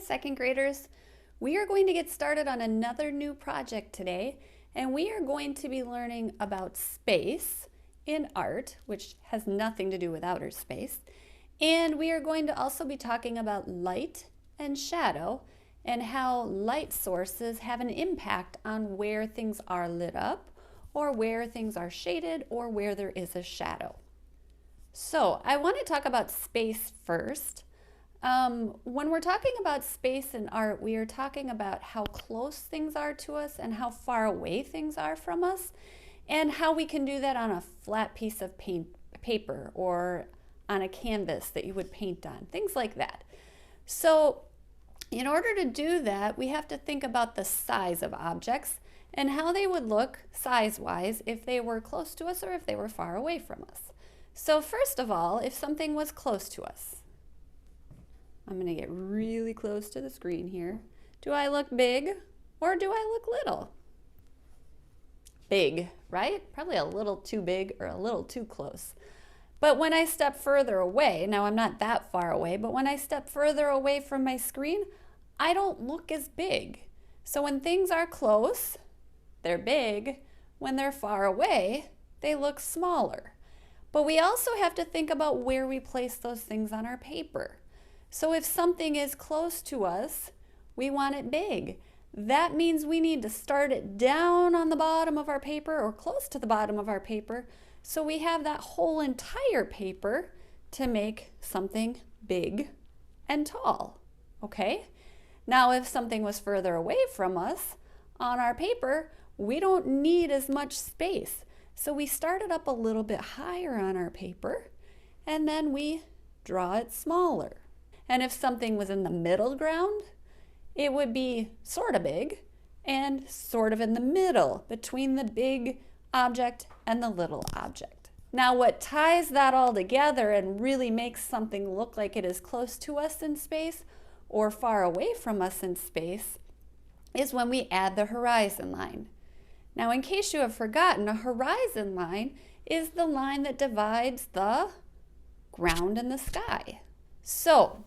second graders. We are going to get started on another new project today, and we are going to be learning about space in art, which has nothing to do with outer space. And we are going to also be talking about light and shadow and how light sources have an impact on where things are lit up or where things are shaded or where there is a shadow. So I want to talk about space first. When we're talking about space in art, we are talking about how close things are to us and how far away things are from us, and how we can do that on a flat piece of paper or on a canvas that you would paint on, things like that. So in order to do that, we have to think about the size of objects and how they would look size-wise if they were close to us or if they were far away from us. So first of all, if something was close to us, I'm going to get really close to the screen here. Do I look big or do I look little? Big, right? Probably a little too big or a little too close. But when I step further away, now I'm not that far away, but when I step further away from my screen, I don't look as big. So when things are close, they're big. When they're far away, they look smaller. But we also have to think about where we place those things on our paper. So if something is close to us, we want it big. That means we need to start it down on the bottom of our paper or close to the bottom of our paper so we have that whole entire paper to make something big and tall, okay? Now if something was further away from us on our paper, we don't need as much space. So we start it up a little bit higher on our paper and then we draw it smaller. And if something was in the middle ground, it would be sort of big and sort of in the middle between the big object and the little object. Now what ties that all together and really makes something look like it is close to us in space or far away from us in space is when we add the horizon line. Now in case you have forgotten, a horizon line is the line that divides the ground and the sky. So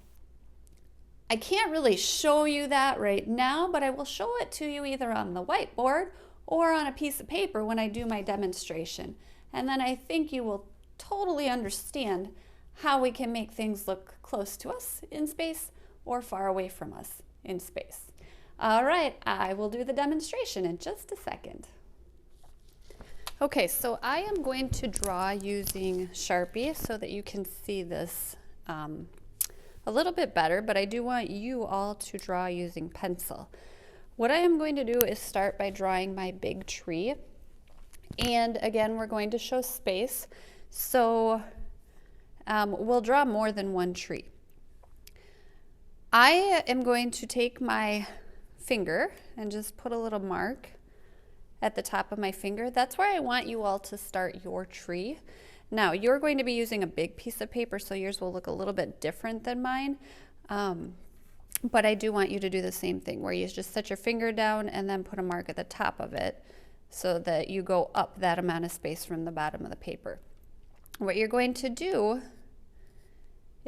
I can't really show you that right now, but I will show it to you either on the whiteboard or on a piece of paper when I do my demonstration. And then I think you will totally understand how we can make things look close to us in space or far away from us in space. All right, I will do the demonstration in just a second. Okay, so I am going to draw using Sharpie so that you can see this a little bit better, but I do want you all to draw using pencil. What I am going to do is start by drawing my big tree. And again, we're going to show space. So we'll draw more than one tree. I am going to take my finger and just put a little mark at the top of my finger. That's where I want you all to start your tree. Now, you're going to be using a big piece of paper, so yours will look a little bit different than mine. But I do want you to do the same thing, where you just set your finger down and then put a mark at the top of it so that you go up that amount of space from the bottom of the paper. What you're going to do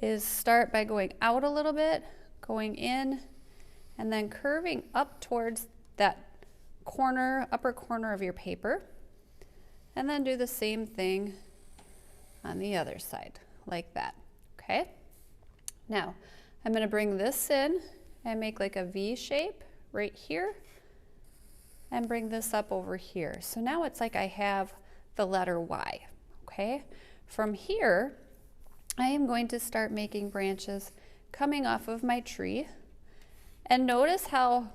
is start by going out a little bit, going in, and then curving up towards that upper corner of your paper. And then do the same thing on the other side, like that, okay? Now, I'm gonna bring this in and make like a V shape right here and bring this up over here. So now it's like I have the letter Y, okay? From here, I am going to start making branches coming off of my tree. And notice how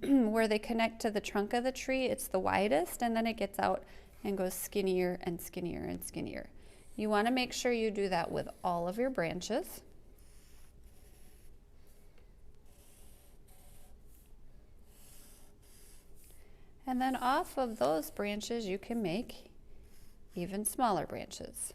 where they connect to the trunk of the tree, it's the widest, and then it gets out and goes skinnier and skinnier and skinnier. You want to make sure you do that with all of your branches. And then off of those branches, you can make even smaller branches.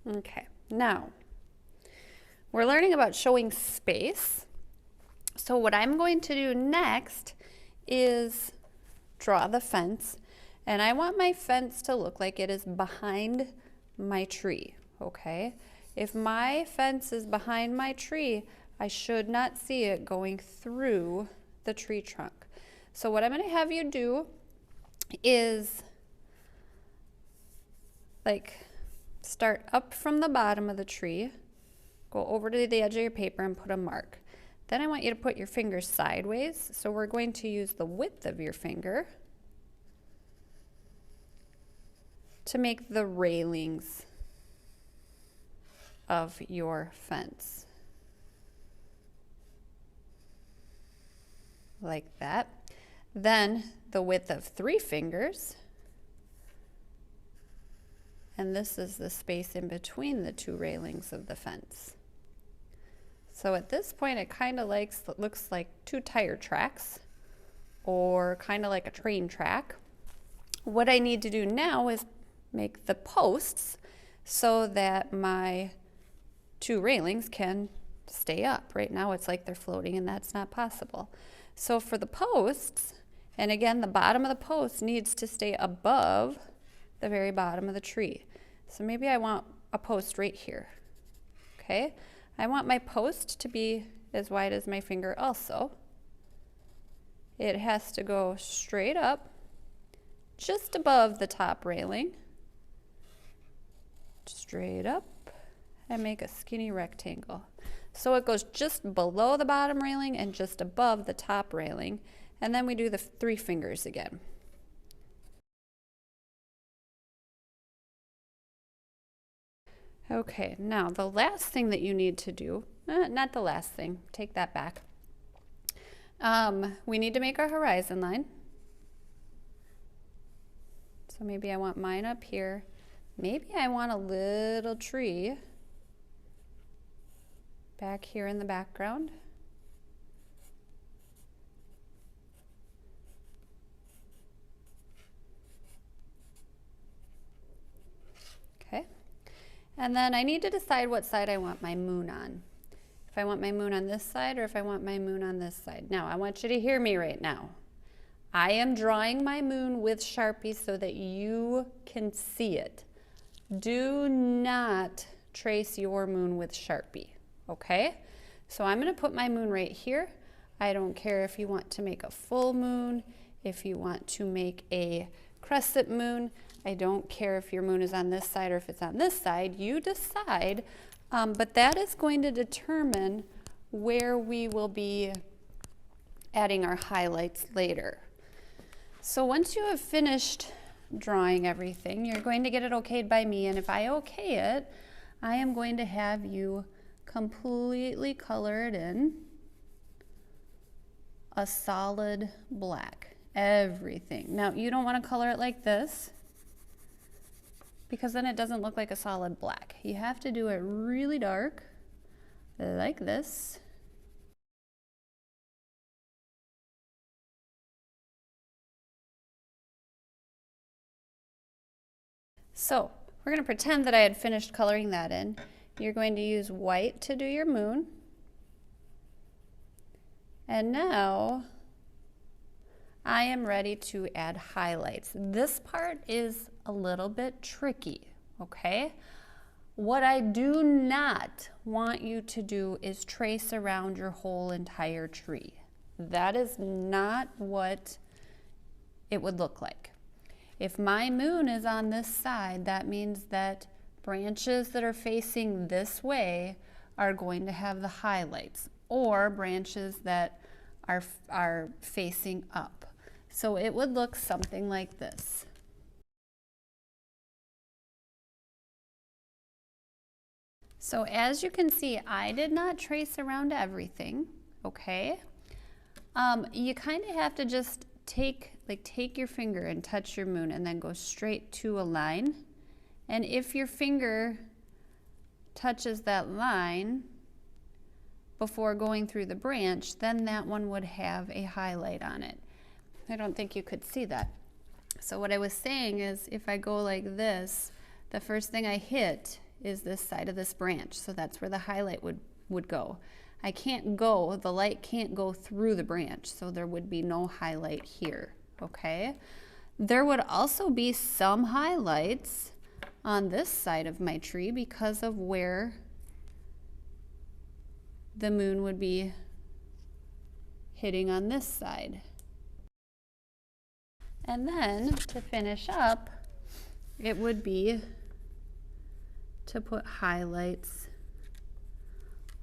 Okay, now we're learning about showing space. So what I'm going to do next is draw the fence, and I want my fence to look like it is behind my tree, okay? If my fence is behind my tree, I should not see it going through the tree trunk. So what I'm going to have you do is like start up from the bottom of the tree, go over to the edge of your paper and put a mark. Then I want you to put your fingers sideways. So we're going to use the width of your finger to make the railings of your fence. Like that. Then the width of 3 fingers. And this is the space in between the 2 railings of the fence. So at this point, it kind of looks like 2 tire tracks or kind of like a train track. What I need to do now is make the posts so that my 2 railings can stay up. Right now it's like they're floating, and that's not possible. So for the posts, and again, the bottom of the post needs to stay above the very bottom of the tree. So maybe I want a post right here, okay? I want my post to be as wide as my finger also. It has to go straight up, just above the top railing, straight up, and make a skinny rectangle. So it goes just below the bottom railing and just above the top railing, and then we do the 3 fingers again. Okay, now the last thing that you need to do, not the last thing, take that back. We need to make our horizon line. So maybe I want mine up here. Maybe I want a little tree back here in the background. Okay. And then I need to decide what side I want my moon on. If I want my moon on this side or if I want my moon on this side. Now, I want you to hear me right now. I am drawing my moon with Sharpie so that you can see it. Do not trace your moon with Sharpie, okay? So I'm going to put my moon right here. I don't care if you want to make a full moon, if you want to make a crescent moon. I don't care if your moon is on this side or if it's on this side. You decide, but that is going to determine where we will be adding our highlights later. So once you have finished drawing everything, you're going to get it okayed by me, and if I okay it, I am going to have you completely color it in a solid black, everything. Now, you don't want to color it like this, because then it doesn't look like a solid black. You have to do it really dark, like this. So we're going to pretend that I had finished coloring that in. You're going to use white to do your moon. And now I am ready to add highlights. This part is a little bit tricky, okay? What I do not want you to do is trace around your whole entire tree. That is not what it would look like. If my moon is on this side, that means that branches that are facing this way are going to have the highlights, or branches that are facing up. So it would look something like this. So as you can see, I did not trace around everything, okay? You kind of have to just take your finger and touch your moon and then go straight to a line. And if your finger touches that line before going through the branch, then that one would have a highlight on it. I don't think you could see that. So what I was saying is if I go like this, the first thing I hit is this side of this branch. So that's where the highlight would go. I can't go, the light can't go through the branch, so there would be no highlight here, okay? There would also be some highlights on this side of my tree because of where the moon would be hitting on this side. And then to finish up, it would be to put highlights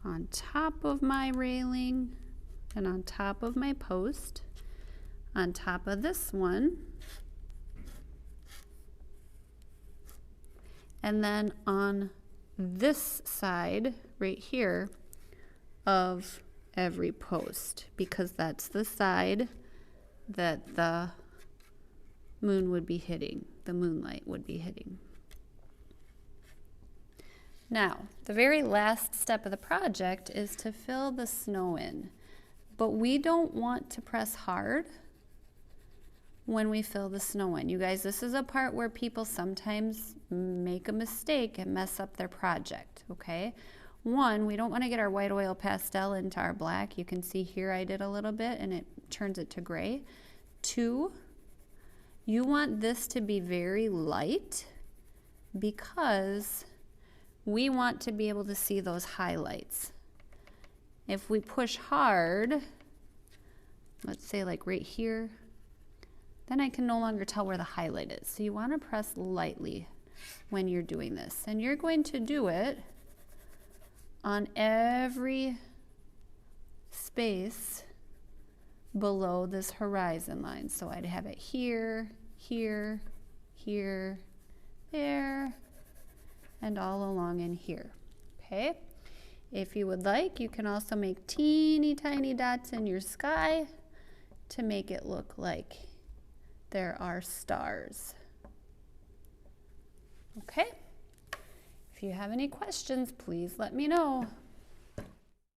on top of my railing and on top of my post, on top of this one, and then on this side right here of every post, because that's the side that the moon would be hitting, the moonlight would be hitting. Now, the very last step of the project is to fill the snow in, but we don't want to press hard when we fill the snow in. You guys, this is a part where people sometimes make a mistake and mess up their project, okay? One, we don't want to get our white oil pastel into our black. You can see here I did a little bit and it turns it to gray. Two, you want this to be very light because we want to be able to see those highlights. If we push hard, let's say like right here, then I can no longer tell where the highlight is. So you want to press lightly when you're doing this. And you're going to do it on every space below this horizon line. So I'd have it here, here, here, there, and all along in here, okay? If you would like, you can also make teeny tiny dots in your sky to make it look like there are stars. Okay? If you have any questions, please let me know.